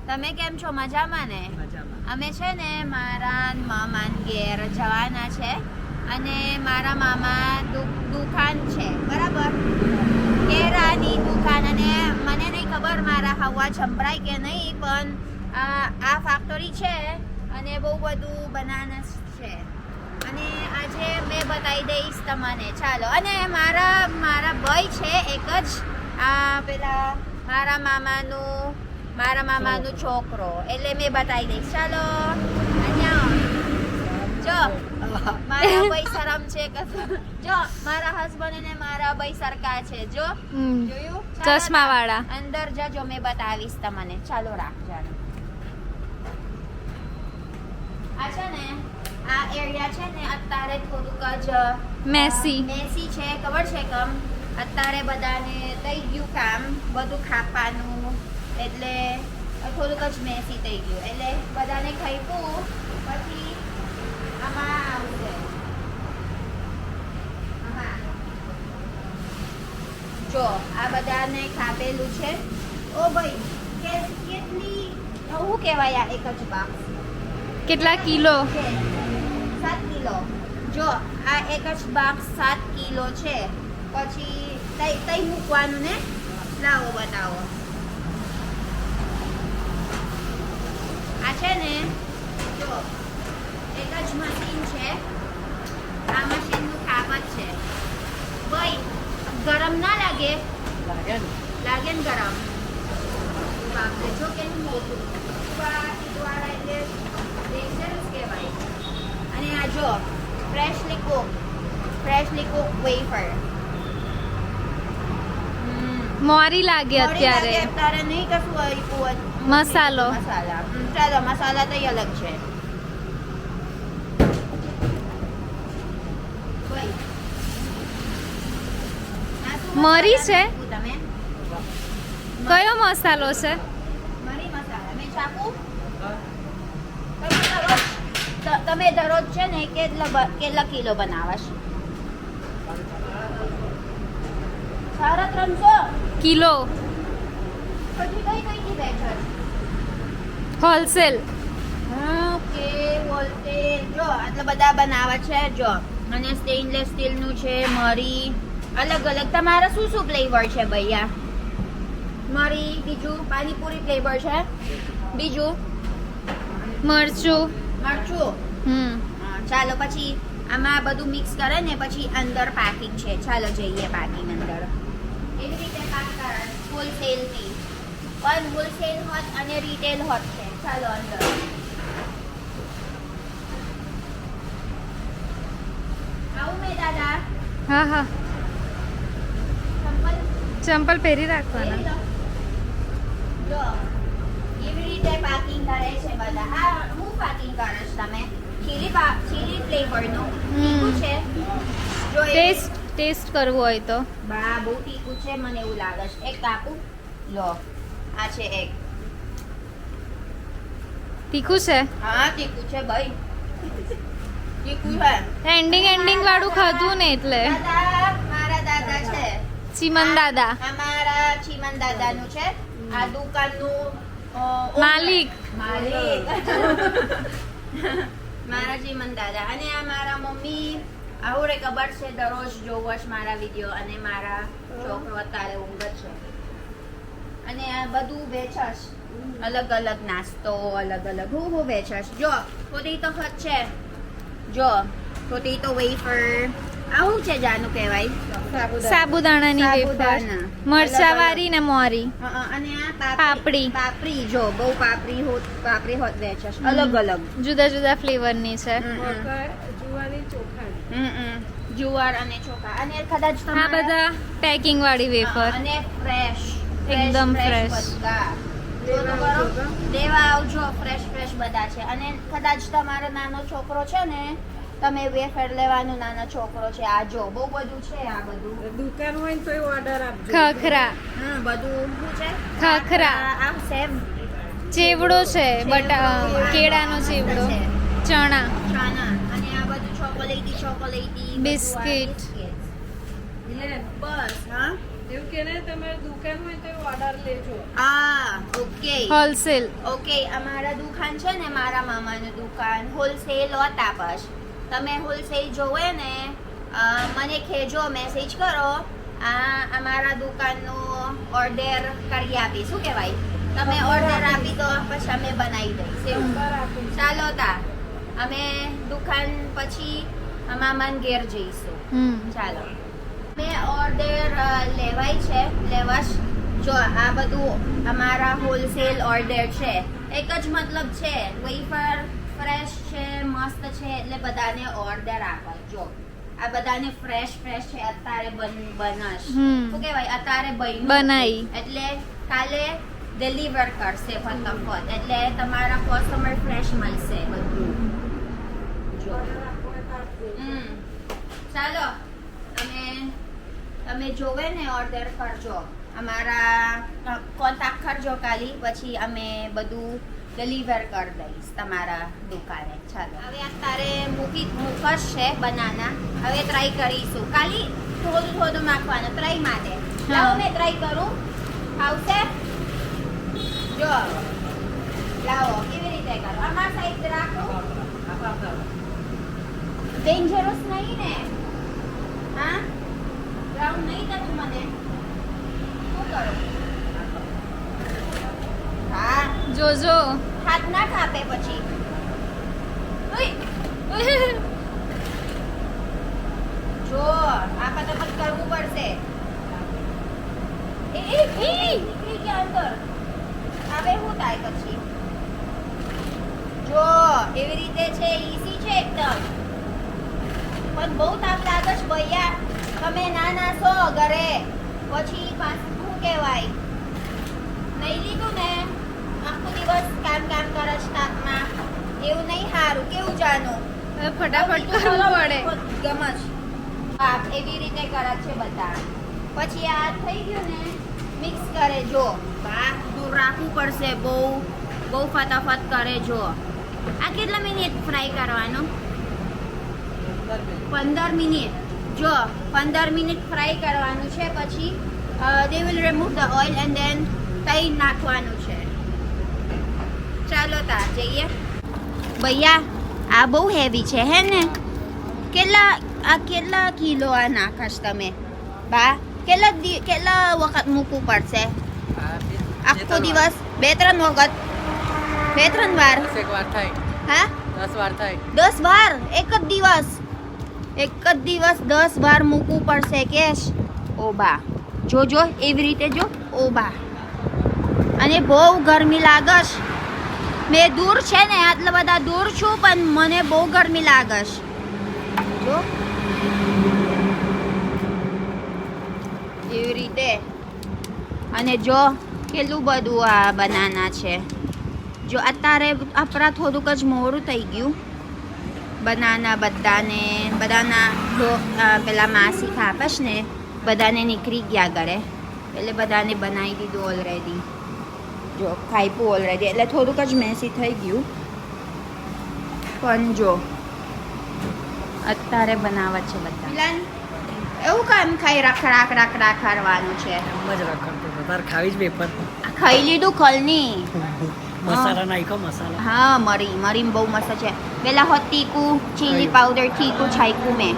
તમે કેમ છો? મજામાં ને? અમે છે ને મારા મામા ઘેર જવાના છે અને મારા મામા દુકાન છે, બરાબર? કેરાની દુકાન. અને મને નહીં ખબર મારા હવા સંભળાય કે નહીં, પણ આ ફેક્ટરી છે અને બહુ બધું બનાનસ છે અને આજે મેં બતાવી દઈશ તમને. ચાલો. અને મારા ભાઈ છે એક જ, પેલા મારા મામાનું છોકરો, એટલે મેં બતાવી દઈશ. ચાલો. જો મારા ભાઈ શરમ છે કે જો મારા હસબન્ડ અને મારા ભાઈ સરખા છે. જો જોયું? ચશ્મા વાળા. અંદર જજો, મેં બતાવીશ તમને. ચાલો રાખજો. આ છે ને આ એરિયા છે ને અત્યારે થોડુંક જ મેસી છે, ખબર છે કેમ? અત્યારે બધાને થઈ ગયું કામ બધું ખાવાનું, એટલે થોડુંક જ મેસી થઈ ગયું, એટલે બધાને ખાઈપું પછી આમાં આવશે. જો આ બધાને ખાપેલું છે. ઓ ભાઈ કેટલી શું કહેવાય આ એક જ બાક્સ? કેટલા કિલો? 7 કિલો. જો આ એક જ બાક્સ 7 કિલો છે. પછી તઈ મૂકવાનું ને. લાવો બતાવો. આ છે ને જો એક જ મશીન છે. આ મશીનનું કામ જ છે. ભાઈ ગરમ ના લાગે? લાગે ને ગરમ. બાપરે, જો કેવું મોટું દ્વારા એટલે ડેન્જરસ કહેવાય. અને આ જો ફ્રેશલી કુક વેફર. મોરી લાગે અત્યારે. અત્યારે નહીં કશું આપ્યું. મસાલા. ચાલો, મસાલા તો અલગ છે. મરી છે? તમે કયો મસાલો છે? મરી મસાલા. મેં ચાકુ તમે દરરોજ છે ને કેટલા કિલો બનાવશ? 350 કિલો. પછી કઈ વેચો? હોલસેલ. Okay, wholesale. જો આટલા બધા બનાવે છે. જો અને સ્ટેનલેસ સ્ટીલ નું છે. મરી અલગ અલગ. તમારા શું ફ્લેવર છે ભૈયા? મરી, બીજું પાણીપુરી ફ્લેવર છે, બીજું મરચું. ચાલો. પછી આમાં બધું મિક્સ કરે ને પછી અંદર પેકિંગ છે. ચાલો જઈએ પેકિંગ અંદર. એવી રીતે પેક કરે હોલસેલ થી. પણ હોલસેલ હોત અને રિટેલ હોત છે. ચાલો અંદર. આવું મેં દાદા? હા. ચંપલ પહેરી રાખવાના. જો એવી રીતે પેકિંગ કરે છે બધા. હા, હું પેકિંગ કરે છે તમે? ચીલી ફ્લેવર નું તીખું છે. જો ટેસ્ટ કરવું હોય તો. બા બહુ તીખું છે મને એવું લાગે છે. એક કાપું. લો આ છે એક. તીખું છે? હા તીખું છે ભાઈ. તીખું છે. એન્ડિંગ વાળું ખાધું ને એટલે. મારા દાદા છે. ચીમન દાદા. અમારા ચીમન દાદાનું છે. આ દુકાનનું માલિક. મારા ચીમન દાદા. અને આ મારા મમ્મી. આવું રે ખબર છે દરરોજ જોવશ મારા વિડીયો. અને મારા છોકરો અત્યારે ઊંઘ છે. અને આ બધું વેચશ અલગ અલગ નાસ્તો, અલગ અલગ હું વેચશ. જો પોટેટો હટ છે. જો પોટેટો વેફર. આ શું છે જાનું કહેવાય? સાબુદાણાની વેફર. મરચાવાળી ને મોરી. અને આ પાપડી. જો બહુ પાપડી હોત વેચશ અલગ અલગ. જુદા ફ્લેવરની છે. જુવાર અને ચોખા. અને કદાચ આ બધા પેકિંગ વાળી વેફર. અને ફ્રેશ એકદમ ફ્રેશ. લેવા આવજો. ફ્રેશ બધા છે. અને કદાચ તમારો નાનો છોકરો છે ને, તમે વેફર લેવાનો નાનો છોકરો છે. આ જો બહુ બધું છે. આ બધું દુકાન હોય તો ઓર્ડર આપજો. ખખરા. બધું શું છે? ખખરા. આ સેવ ચેવડો છે. કેળાનો ચેવડો. ચણા. અને આ બધું ચોકોલેટી બિસ્કિટ. બસ. હા એવું કે ને તમારે દુકાન હોય તો ઓર્ડર લેજો. ઓકે. Okay wholesale. ઓકે અમારા દુકાન છે ને મારા મામાનું દુકાન હોલસેલ હોતા પાછ તમે હોલસેલ જોવે ને મને કહેજો મેસેજ કરો અમારા દુકાનનો ઓર્ડર કરી આપી શું કહેવાય તમે ઓર્ડર આપી દો પછી અમે બનાવી દઈશું ચાલો તા અમે દુકાન પછી મામાન ઘેર જઈશું ચાલો મેં ઓર્ડર લેવાશ જો આ બધું અમારા હોલસેલ ઓર્ડર છે એક જ મતલબ છે વેફર ફ્રેશ છે મસ્ત છે એટલે બધાને ઓર્ડર આપજો આ બધાને ફ્રેશ છે અત્યારે બનાશ શું કહેવાય અત્યારે બનાઈ એટલે કાલે ડિલિવર કરશે ફટાફટ એટલે તમારા કસ્ટમર ફ્રેશ મળશે બધું જો ચાલો તમે જોવે ને ઓર્ડર કરજો અમારા કોન્ટેક્ટ કરજો કાલી પછી અમે બધું ડિલિવર કરી દઈશ તમારા દુકાને ચાલો હવે અત્યારે મુખસ છે બનાના હવે ટ્રાય કરીશું ખાલી થોડું નાખવાનું ટ્રાય માટે લાવો મેં ટ્રાય કરું આવશે જો લાવો કેવી રીતે કરો અમારા સાઈડ રાખો ડેન્જરસ નહીં ને હા બ્રાઉન નહીં થતું મને શું કરું હા જોજો હાથ ના કાપે પછી જો આ ફટાફટ કરવું પડશે નીકળી ગયા અંદર હવે શું થાય પછી જો એવી રીતે છે ઈઝી છે એકદમ પણ બહુ તાપ લાગે છે ભૈયા તમે નાના છો ઘરે પછી પાછું શું કહેવાય નહીં લીધું ને આખો દિવસ કામ કરે છે તાપમાં એવું નહીં સારું કેવું જાનું ફટાફટ કરવું પડે ગમજ એવી રીતે કરે છે બધા પછી આ થઈ ગયું ને મિક્સ કરે જો દૂર રાખવું પડશે બહુ ફટાફટ કરે જો આ કેટલા મિનિટ ફ્રાય કરવાનું 15 મિનિટ જો 15 મિનિટ ફ્રાય કરવાનું છે પછી they will remove the oil and then તઈ નાખવાનું છે ચાલો તાર જઈએ ભૈયા આ બહુ હેવી છે હે ને કેટલા કિલો આ નાખશ તમે બા કેટલા વખત મૂકવું પડશે આખો દિવસ 2-3 વખત 2-3 વાર હા 10 વાર થાય 10 વાર એક જ દિવસ 10 વાર મૂકવું પડશે કેશ ઓ બા જોજો એવી રીતે જો ઓ બા અને બહુ ગરમી લાગશ મેં દૂર છે ને આટલા બધા દૂર છું પણ મને બહુ ગરમી લાગશ જો એવી રીતે અને જો કેટલું બધું આ બનાના છે જો અત્યારે આપણા થોડુંક જ મોડું થઈ ગયું બનાના બધાના પેલા માસી ખાપશ ને બધાને નીકળી ગયા ઘરે એટલે બધાને બનાવી દીધું ઓલરેડી જો ખાઈપું ઓલરેડી એટલે થોડુંક જ મેસી થઈ ગયું પણ જો અત્યારે બનાવે છે બધા એવું કામ ખાઈ રાખ કરવાનું છે ખાવી જ પેપર ખાઈ લીધું ખલની મસાલા નાખ્યો મસાલા હા મરી બહુ મસ્ત છે પેલા હોત તીખું ચીલી પાવડર તીખું છાંક્યું મેં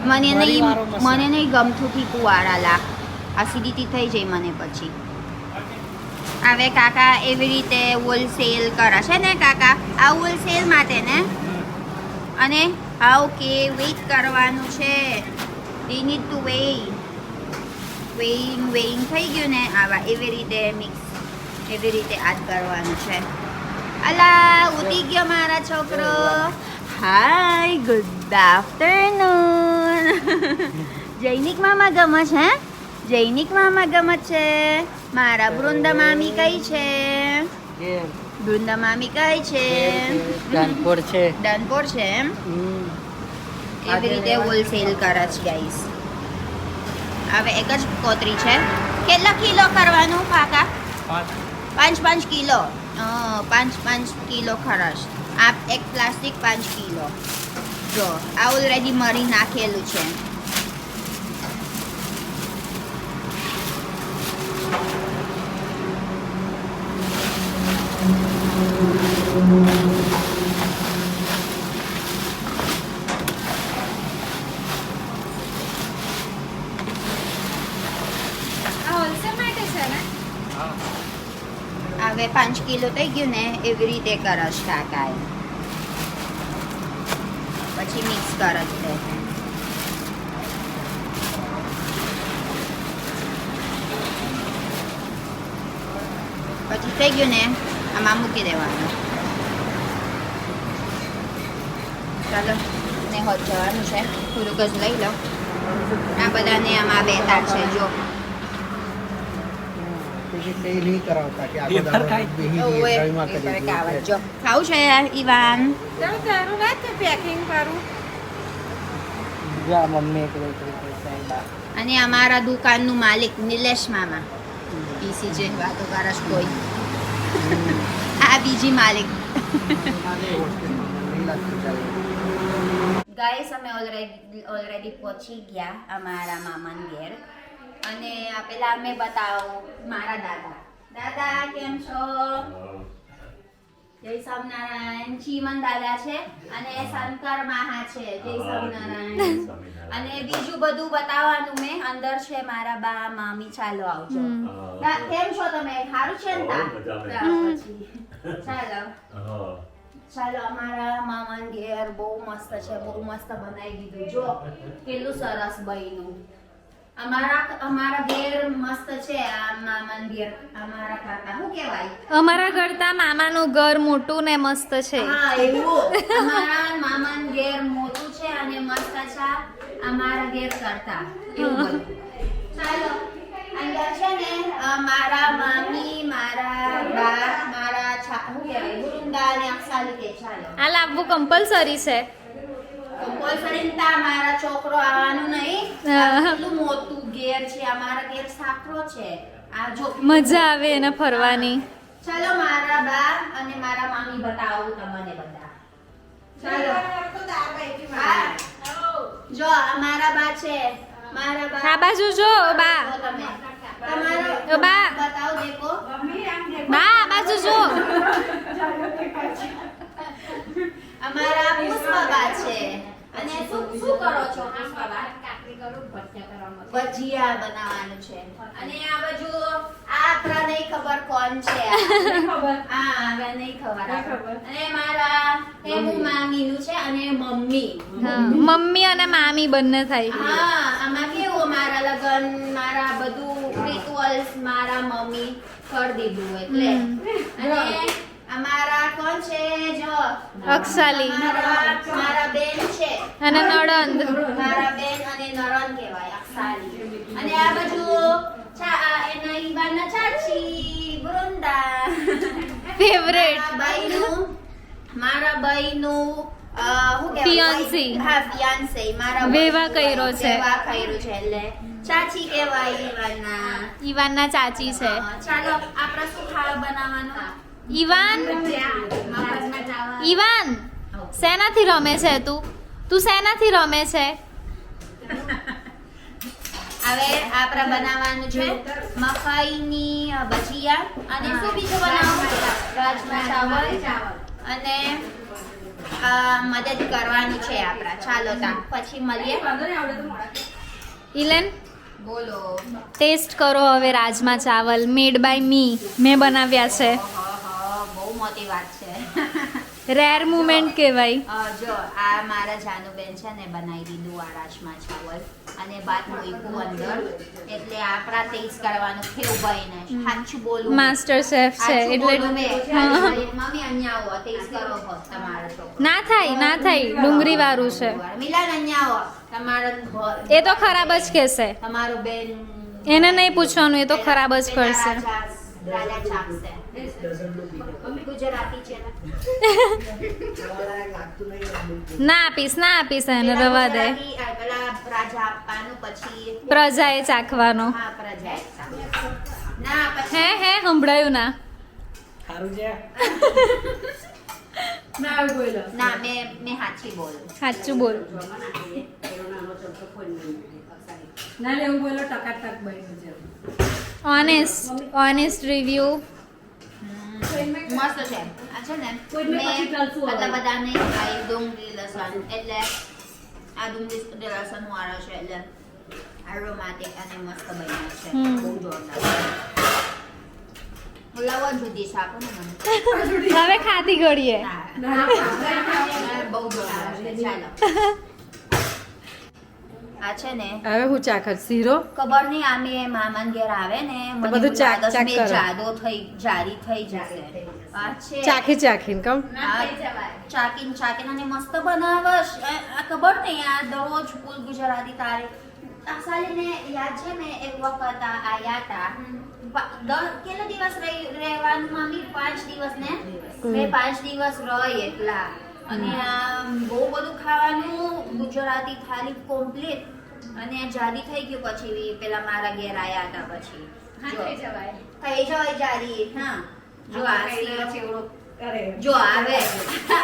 મને નહીં ગમતું તીખું વાળા એસિડિટી થઈ જાય મને પછી હવે કાકા એવી રીતે હોલસેલ કરે છે ને કાકા આ હોલસેલ માટે ને અને ઓકે વેઇટ કરવાનું છે they need to weighing થઈ ગયું ને આવા એવી રીતે મિક્સ એવી રીતે આદ કરવાનું છે અલા ઉડી ગયો મારા છોકરો હાય ગુડ આફ્ટરનૂન જૈનિક મામા ગમે છે જૈનિક મામા ગમે છે મારા બૃંદા મામી કઈ છે બૃંદા મામી કઈ છે દાનપોર છે એમ એવી રીતે હોલસેલ કરે છે ગાઈસ હવે એક જ કોતરી છે કેટલા કિલો કરવાનું કાકા 5 કિલો 5 કિલો ખરશ આ એક પ્લાસ્ટિક 5 કિલો જો આ ઓલરેડી મરી નાખેલું છે હવે 5 કિલો થઈ ગયું ને એવી રીતે કરશ કાકાએ પછી મિક્સ કરશ દે પછી થઈ ગયું ને આમાં મૂકી દેવાનું ચાલો ને હોત જવાનું છે થોડુંક જ લઈ લો આ બધાને આમાં બેતાર છે જો નહીં કરાવતા કે આગળ પેપર ખાય. ઓવે, ડ્રાઈવમાં પેપર કરી કાવડ. દીધું. જો ખાવું છે ઈવાન જા મમ્મી એક વેચ સાહેબ અને અમારા દુકાનનું માલિક નિલેશ મામા પીસી જે વાતો કરશ કોઈ આ બીજી માલિક નહીં લાગતું ચાલે. ગાઈસ અમે ઓલરેડી પહોંચી ગયા અમારા મામાના ઘેર અને આ પેલા અમે બતાવું મારા દાદા કેમ છો જય સ્વામિનારાયણ ચીમન દાદા છે અને શંકર માહા છે જય સ્વામિનારાયણ અને બીજું બધું બતાવવાનું મેં અંદર છે મારા બા મામી ચાલો આવજો કેમ છો તમે સારું છે ને તા? પછી ચાલો ચાલો અમારા મામાન ઘેર બહુ મસ્ત છે બહુ મસ્ત બનાવી દીધું જો કેટલું સરસ બન્યું અમારા ઘેર મસ્ત છે આ મામાન ઘેર અમારા કાકા શું કહેવાય અમારા કરતા મામાનું ઘર મોટું ને મસ્ત છે હા એવું અમારા મામાન ઘેર મોટું છે અને મસ્ત છે અમારા ઘેર કરતા એવું બધું ચાલો અંદર છે ને મારા મામી મારા બા મારા શું કહેવાય ગુરુંદા અને અક્ષાલી કે ચાલો આ લાવવું કમ્પલસરી છે કમ્પલસરી તા મારા છોકરો આવવાનું નહીં હા. કેટલું મોટું ઘેર છે અમારા ઘેર સાકરો છે આ જો મજા આવે એને ફરવાની ચાલો મારા બા અને મારા મામી બતાવું તમને બધા ચાલો હા. જો આ મારા બા છે મારા બા આ બાજુ જો બા જો તમે તમારો ઓ બા. બતાવો દેખો બા આ બાજુ જો અમારા પુષ્પબા છે અને શું કરો છો પુષ્પબા ભજીયા બનાવવાનું છે અને આ બાજુ આ આપણા નહીં ખબર કોણ છે હા હવે નહીં ખબર અને મારા હેમુ મામીનું છે અને મમ્મી હા, મમ્મી અને મામી બંને થાય હા આમાં કેવું મારા લગન મારા બધું રિચ્યુઅલ્સ મારા મમ્મી કરી દીધું એટલે અને અમારા કોણ છે જો અક્ષાલી મારા બેન છે અને નણંદ મારા બેન અને નણંદ કહેવાય અક્ષાલી અને આ બાજુ એના ઈવાના ચાચી વૃંદા ફેવરેટ મારા ભાઈનું શું કહેવાય? Fiancé. હા fiancé. મારા વેવા કર્યો છે. વેવા કર્યું છે એટલે ચાચી કહેવાય ઈવાના ઈવાનના ચાચી છે ચાલો આપણે શું ખાવા બનાવવાનું ઈવાન મગજમાં ચાવલ. ઈવાન શેનાથી રમે છે તું શેનાથી રમે છે હવે આપણે બનાવવાનું છે મકાઈની ભજીયા અને શું બીજું બનાવવાનું રાજમા ચાવલ અને મદદ કરવાની છે આપણા ચાલો તા પછી મળીએ ઇલેન બોલો ટેસ્ટ કરો હવે રાજમા ચાવલ મેડ બાય મી મેં બનાવ્યા છે બહુ મોટી વાત છે રેર મુમેન્ટ કહેવાય જો આ મારા જાનુબેન છે ને બનાવી દીધું આ રાજમા ચાવલ અને બાદ મૂક્યું અંદર એટલે આપણા ટેસ્ટ કરવાનું કેવું બને સાચું બોલું માસ્ટર શેફ છે સાચું એટલે બોલું મેં. હા. મમ્મી અહીંયા આવો ટેસ્ટ કરો હો તમારો છોકરો ના થાય ડુંગળી વાળું છે મિલાન અહીંયા આવો તમારો એ તો ખરાબ જ કહેશે તમારો બેન એને નહીં પૂછવાનું એ તો ખરાબ જ કરશે રાજા ચાખશે મમ્મી ગુજરાતી છે ને ના આપીશ એને રવા દે ગુજરાતી, પેલા રાજા આપવાનું પછી પ્રજાએ ચાખવાનો હા પ્રજાએ ચાખવાનું. ના પછી હે સંભળાયું ના સારું છે ના મેં સાચી બોલું સાચું બોલ ઓનેસ્ટ રિવ્યુ મસ્ત છે આ છે ને મેં આટલા બધા નહીં ખાઈ ડુંગળી લસણ એટલે આ ડુંગળી લસણ વાળો છે એટલે એરોમેટિક અને મસ્ત બન્યો છે હમ. બહુ જોરદાર લવણ સુધી આપો ને મને. હવે ખાતી ઘડીએ બહુ જોરદાર છે. ચાલો આ છે ને હવે હું ચાખર શીરો ખબર નહીં આમે મામાન ઘેર આવે ને મને બધું એવું ચાક- લાગે છે ચાક મેં કરો. જારી થઈ જશે. આ છે ચાખીને કમ ચાકીન અને મસ્ત બનાવશ. આ ખબર નહીં આ દરરોજ ફૂલ ગુજરાતી તારે આ સાલે ને યાદ છે મેં એક વખત આયા હતા કેટલા દિવસ રહેવાનું મમ્મી 5 દિવસ ને મેં 5 દિવસ રહી એટલા અને બહુ બધું ખાવાનું ગુજરાતી થાળી કોમ્પ્લીટ અને જાડી થઈ ગયું પછી પેલા મારા ઘેર આયા હતા પછી થઈ જવાય જાડી. હા જો આ શીરો જો આવે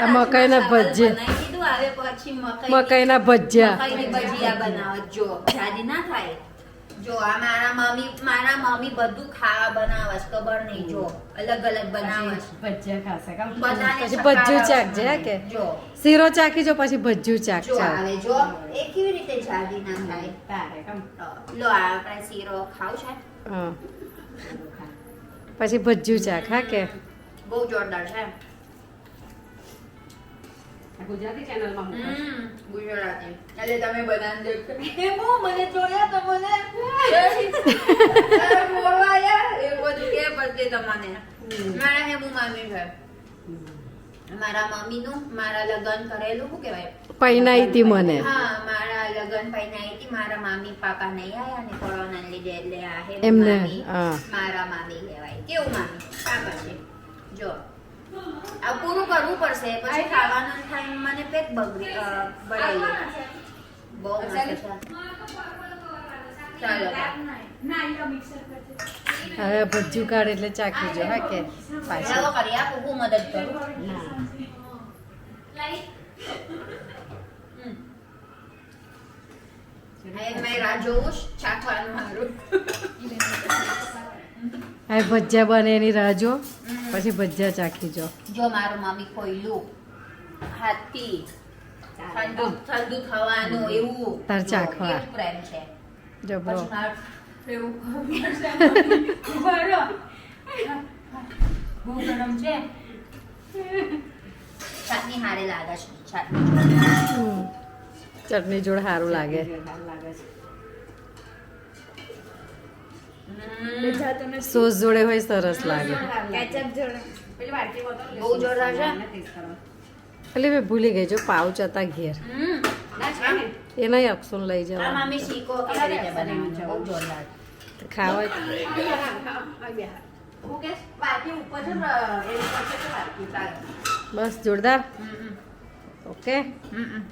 આ મકાઈના ભજીયા. બનાવી દીધું આવે પછી મકાઈના ભજીયા મકાઈની ભજીયા બનાવત જો જાડી ના થાય. જો આ મારા મમ્મી બધું ખાવા બનાવે છે ખબર નહીં જો અલગ અલગ બનાવે છે ભજીયા ખાશે કામ બધાને પછી ભજીયું ચાખજે, હે કે? જો શીરો ચાખી જો પછી ભજીયું ચાખ જો ચાલ. આવે જો એ કેવી રીતે જાડી ના થાય. તારે કામ લો આપણે શીરો ખાવ છે હા પછી ભજીયું ચાખ, હા કે? બહુ જોરદાર છે. આ ગુજરાતી ચેનલમાં મૂકશે. ગુજરાતી એટલે તમે બનાન દેખો મને જોયા તો મને બોલવાયા એ બધું કે પછી તમને મારા હેમુ મામી છે મારા મમ્મીનું મારા લગન કરેલું શું કહેવાય પૈનાઈ તી મને. હા મારા લગન પૈનાઈ હતી મારા મામી પાપા નહીં આયા ને કોરોના લીધે એટલે આ હેમુ એમને, મામી હા. મારા મામી કહેવાય કેવું મામી આ પછી જો આ પૂરું કરવું પડશે પછી ખાવાનું થાય મને પેટ બગડી બળાઈ બહુ મસ્ત છે. ચાલો હવે ભજીયું કાઢ એટલે ચાખી જો, હા કે? પાછી ચાલો કરી આપું હું મદદ કરું. મેં રાહ જોઉં છું ચાખવાનું મારું. હવે ભજીયા બને એની રાહ જો પછી ભજીયા ચાખી જો. જો મારું મમ્મી ખોયલું હાથથી ઠંડુ ઠંડુ થવાનું એવું તાર જો, ચાખવા. કેવું પ્રેમ છે જો બ્રો. પછી મારું એવું બહુ ગરમ છે. ચટણી હારે લાગે છે ચટણી ચટણી જોડે સારું લાગે. સોસ જોડે હોય સરસ લાગે. બહુ જોરદાર છે. એટલે મેં ભૂલી ગઈ જો પાઉચ હતા ઘેર એ નહીં અક્ષુન લઈ આ જવા મમ્મી શીખો કેવી રીતે બનાવવાનું છે. બહુ જોરદાર. ખાવા હું કે બાકી ઉપર છે ને, એની પર છે કે બાકી ચાલો. બસ જોરદાર. હમ, ઓકે હમ, હમ.